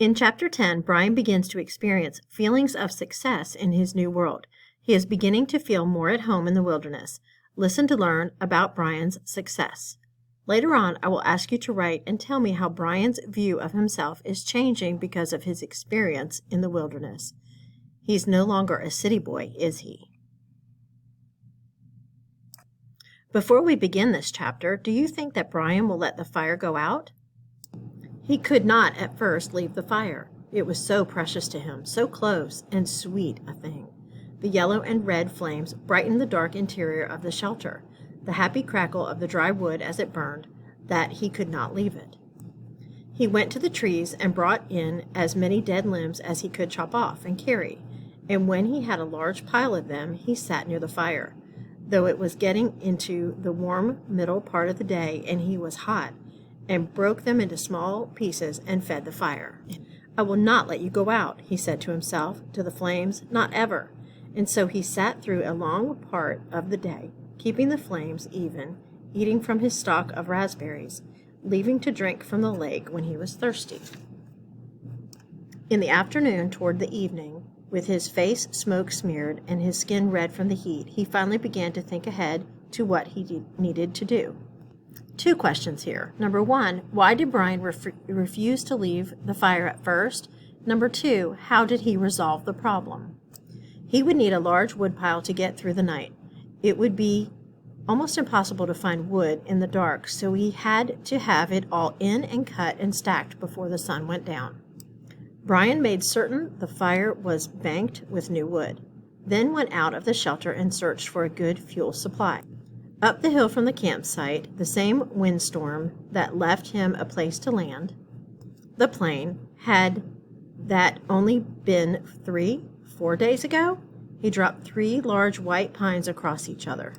In Chapter 10, Brian begins to experience feelings of success in his new world. He is beginning to feel more at home in the wilderness. Listen to learn about Brian's success. Later on, I will ask you to write and tell me how Brian's view of himself is changing because of his experience in the wilderness. He's no longer a city boy, is he? Before we begin this chapter, do you think that Brian will let the fire go out? He could not at first leave the fire. It was so precious to him, so close and sweet a thing. The yellow and red flames brightened the dark interior of the shelter, the happy crackle of the dry wood as it burned, that he could not leave it. He went to the trees and brought in as many dead limbs as he could chop off and carry, and when he had a large pile of them, he sat near the fire. Though it was getting into the warm middle part of the day and he was hot, and broke them into small pieces and fed the fire. "I will not let you go out," he said to himself, to the flames, "not ever." And so he sat through a long part of the day, keeping the flames even, eating from his stock of raspberries, leaving to drink from the lake when he was thirsty. In the afternoon, toward the evening, with his face smoke-smeared and his skin red from the heat, he finally began to think ahead to what he needed to do. Two questions here. Number one, why did Brian refuse to leave the fire at first? Number two, how did he resolve the problem? He would need a large woodpile to get through the night. It would be almost impossible to find wood in the dark, so he had to have it all in and cut and stacked before the sun went down. Brian made certain the fire was banked with new wood, then went out of the shelter and searched for a good fuel supply. Up the hill from the campsite, the same windstorm that left him a place to land, the plane, had that only been 3-4 days ago? He dropped 3 large white pines across each other.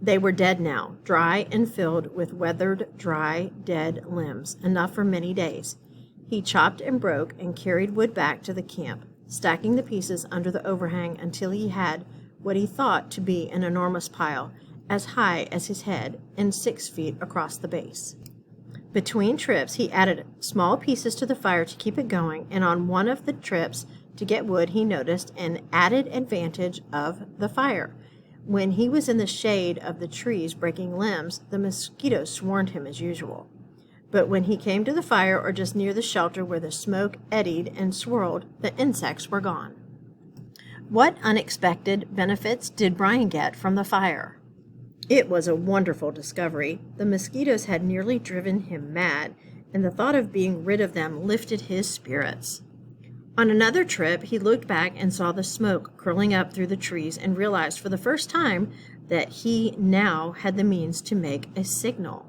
They were dead now, dry and filled with weathered, dry, dead limbs, enough for many days. He chopped and broke and carried wood back to the camp, stacking the pieces under the overhang until he had what he thought to be an enormous pile, as high as his head and 6 feet across the base. Between trips, he added small pieces to the fire to keep it going, and on one of the trips to get wood, he noticed an added advantage of the fire. When he was in the shade of the trees breaking limbs, the mosquitoes swarmed him as usual. But when he came to the fire or just near the shelter where the smoke eddied and swirled, the insects were gone. What unexpected benefits did Brian get from the fire? It was a wonderful discovery. The mosquitoes had nearly driven him mad, and the thought of being rid of them lifted his spirits. On another trip, he looked back and saw the smoke curling up through the trees and realized for the first time that he now had the means to make a signal.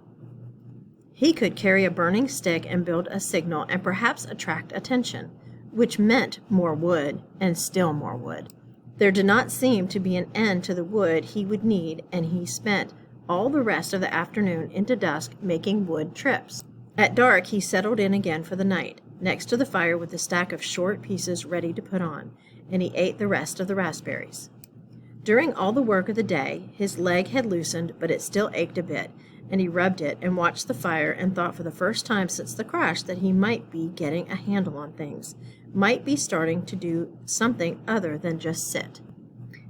He could carry a burning stick and build a signal and perhaps attract attention, which meant more wood and still more wood. There did not seem to be an end to the wood he would need, and he spent all the rest of the afternoon into dusk making wood trips. At dark, he settled in again for the night, next to the fire with a stack of short pieces ready to put on, and he ate the rest of the raspberries. During all the work of the day, his leg had loosened, but it still ached a bit, and he rubbed it and watched the fire and thought for the first time since the crash that he might be getting a handle on things, might be starting to do something other than just sit.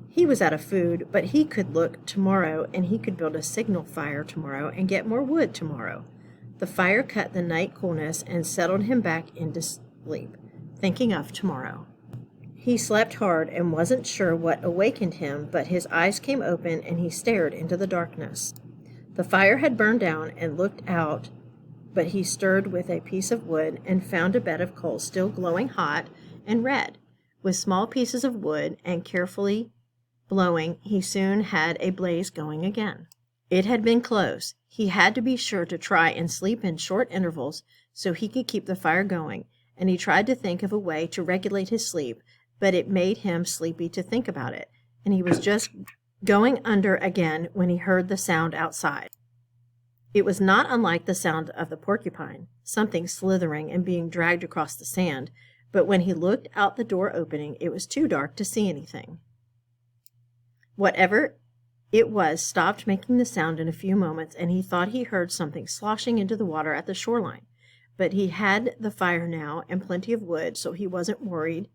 He was out of food, but he could look tomorrow, and he could build a signal fire tomorrow and get more wood tomorrow. The fire cut the night coolness and settled him back into sleep, thinking of tomorrow. He slept hard and wasn't sure what awakened him, but his eyes came open and he stared into the darkness. The fire had burned down and looked out, but he stirred with a piece of wood and found a bed of coals still glowing hot and red. With small pieces of wood and carefully blowing, he soon had a blaze going again. It had been close. He had to be sure to try and sleep in short intervals so he could keep the fire going, and he tried to think of a way to regulate his sleep, but it made him sleepy to think about it, and he was just going under again when he heard the sound outside. It was not unlike the sound of the porcupine, something slithering and being dragged across the sand, but when he looked out the door opening, it was too dark to see anything. Whatever it was stopped making the sound in a few moments, and he thought he heard something sloshing into the water at the shoreline. but he had the fire now and plenty of wood, so he wasn't worried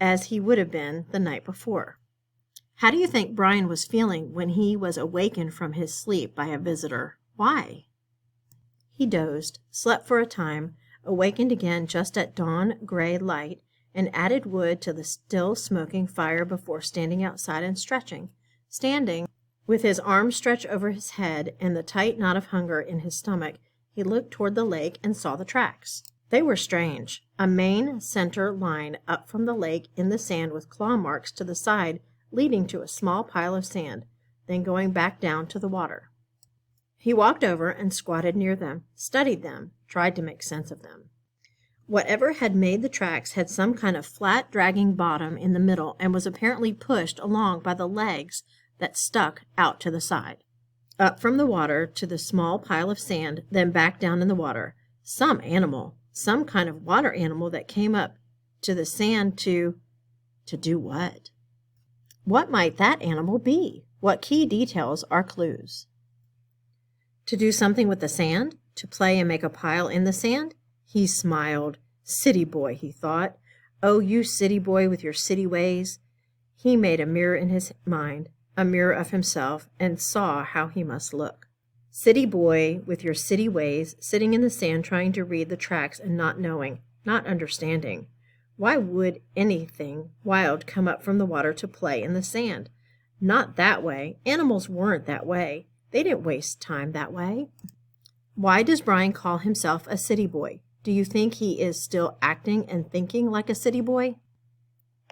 as he would have been the night before. How do you think Brian was feeling when he was awakened from his sleep by a visitor? Why? He dozed, slept for a time, awakened again just at dawn gray light, and added wood to the still smoking fire before standing outside and stretching. Standing, with his arms stretched over his head and the tight knot of hunger in his stomach, he looked toward the lake and saw the tracks. They were strange. A main center line up from the lake in the sand with claw marks to the side leading to a small pile of sand, then going back down to the water. He walked over and squatted near them, studied them, tried to make sense of them. Whatever had made the tracks had some kind of flat, dragging bottom in the middle and was apparently pushed along by the legs that stuck out to the side. Up from the water to the small pile of sand, then back down in the water. Some animal, some kind of water animal that came up to the sand to do what? What might that animal be? What key details are clues? To do something with the sand? To play and make a pile in the sand? He smiled. City boy, he thought. Oh, you city boy with your city ways. He made a mirror in his mind, a mirror of himself, and saw how he must look. City boy with your city ways, sitting in the sand trying to read the tracks and not knowing, not understanding. Why would anything wild come up from the water to play in the sand? Not that way. Animals weren't that way. They didn't waste time that way. Why does Brian call himself a city boy? Do you think he is still acting and thinking like a city boy?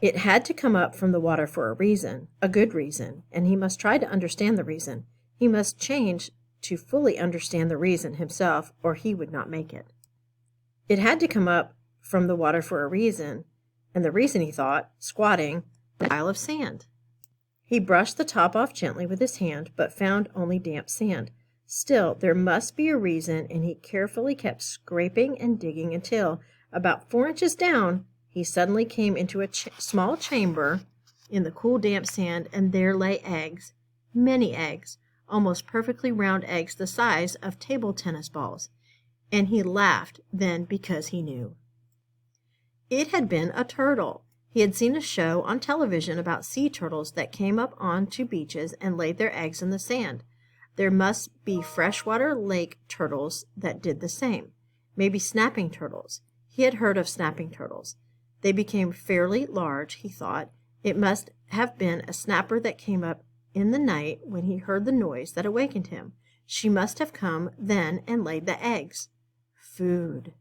It had to come up from the water for a reason, a good reason, and he must try to understand the reason. He must change to fully understand the reason himself, or he would not make it. It had to come up from the water for a reason, and the reason, he thought, squatting, the pile of sand. He brushed the top off gently with his hand, but found only damp sand. Still, there must be a reason, and he carefully kept scraping and digging until, about 4 inches down, he suddenly came into a small chamber in the cool, damp sand, and there lay eggs, many eggs, almost perfectly round eggs the size of table tennis balls. And he laughed then because he knew. It had been a turtle. He had seen a show on television about sea turtles that came up onto beaches and laid their eggs in the sand. There must be freshwater lake turtles that did the same. Maybe snapping turtles. He had heard of snapping turtles. They became fairly large, he thought. It must have been a snapper that came up in the night when he heard the noise that awakened him. She must have come then and laid the eggs. Food.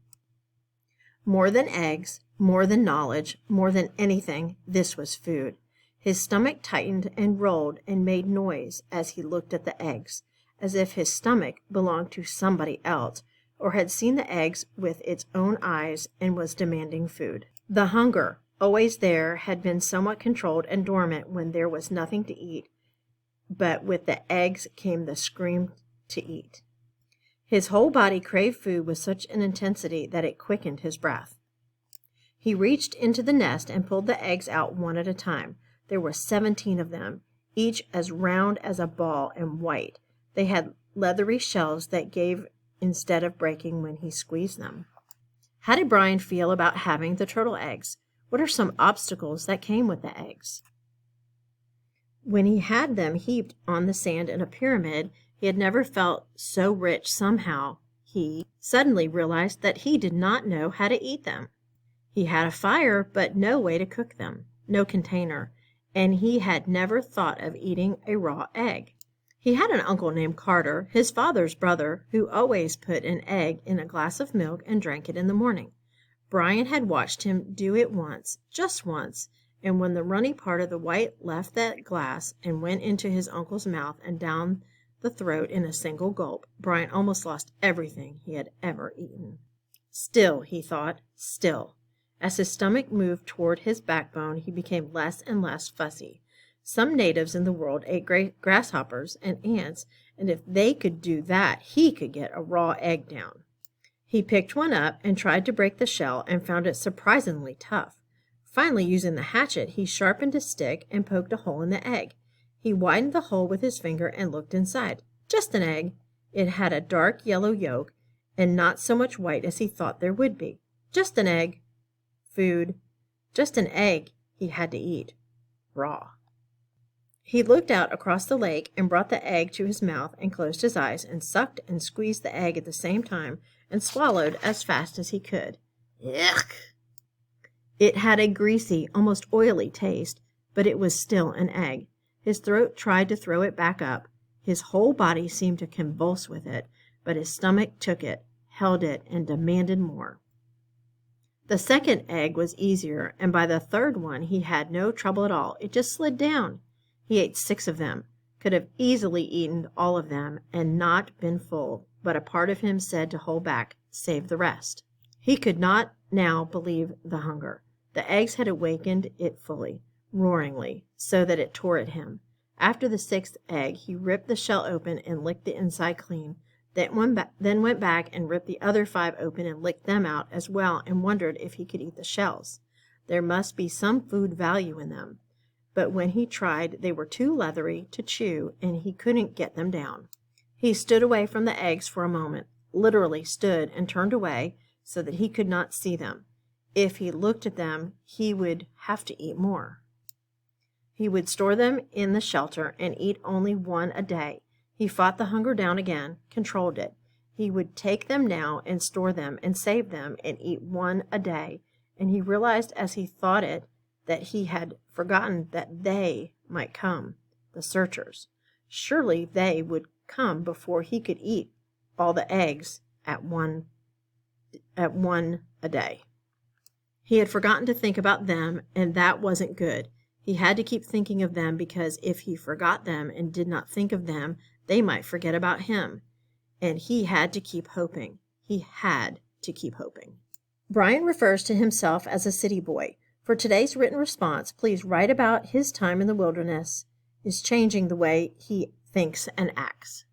More than eggs, more than knowledge, more than anything, this was food. His stomach tightened and rolled and made noise as he looked at the eggs, as if his stomach belonged to somebody else, or had seen the eggs with its own eyes and was demanding food. The hunger, always there, had been somewhat controlled and dormant when there was nothing to eat, but with the eggs came the scream to eat. His whole body craved food with such an intensity that it quickened his breath. He reached into the nest and pulled the eggs out one at a time. There were 17 of them, each as round as a ball and white. They had leathery shells that gave instead of breaking when he squeezed them. How did Brian feel about having the turtle eggs? What are some obstacles that came with the eggs? When he had them heaped on the sand in a pyramid, he had never felt so rich somehow. He suddenly realized that he did not know how to eat them. He had a fire, but no way to cook them, no container, and he had never thought of eating a raw egg. He had an uncle named Carter, his father's brother, who always put an egg in a glass of milk and drank it in the morning. Brian had watched him do it once, just once, and when the runny part of the white left that glass and went into his uncle's mouth and down the throat in a single gulp, Brian almost lost everything he had ever eaten. Still, he thought, still. As his stomach moved toward his backbone, he became less and less fussy. Some natives in the world ate grasshoppers and ants, and if they could do that, he could get a raw egg down. He picked one up and tried to break the shell and found it surprisingly tough. Finally, using the hatchet, he sharpened a stick and poked a hole in the egg. He widened the hole with his finger and looked inside. Just an egg. It had a dark yellow yolk, and not so much white as he thought there would be. Just an egg. Food. Just an egg he had to eat. Raw. He looked out across the lake and brought the egg to his mouth and closed his eyes and sucked and squeezed the egg at the same time and swallowed as fast as he could. Yuck! It had a greasy, almost oily taste, but it was still an egg. His throat tried to throw it back up. His whole body seemed to convulse with it, but his stomach took it, held it, and demanded more. The second egg was easier, and by the third one he had no trouble at all. It just slid down. He ate 6 of them, could have easily eaten all of them and not been full, but a part of him said to hold back, save the rest. He could not now believe the hunger. The eggs had awakened it fully, roaringly, so that it tore at him. After the 6th egg, he ripped the shell open and licked the inside clean, then went back and ripped the other 5 open and licked them out as well and wondered if he could eat the shells. There must be some food value in them. But when he tried, they were too leathery to chew, and he couldn't get them down. He stood away from the eggs for a moment, literally stood and turned away so that he could not see them. If he looked at them, he would have to eat more. He would store them in the shelter and eat only 1 a day. He fought the hunger down again, controlled it. He would take them now and store them and save them and eat 1 a day, and he realized as he thought it that he had forgotten that they might come, the searchers. Surely they would come before he could eat all the eggs at one a day. He had forgotten to think about them, and that wasn't good. He had to keep thinking of them because if he forgot them and did not think of them, they might forget about him. And he had to keep hoping. He had to keep hoping. Brian refers to himself as a city boy. For today's written response, please write about his time in the wilderness is changing the way he thinks and acts.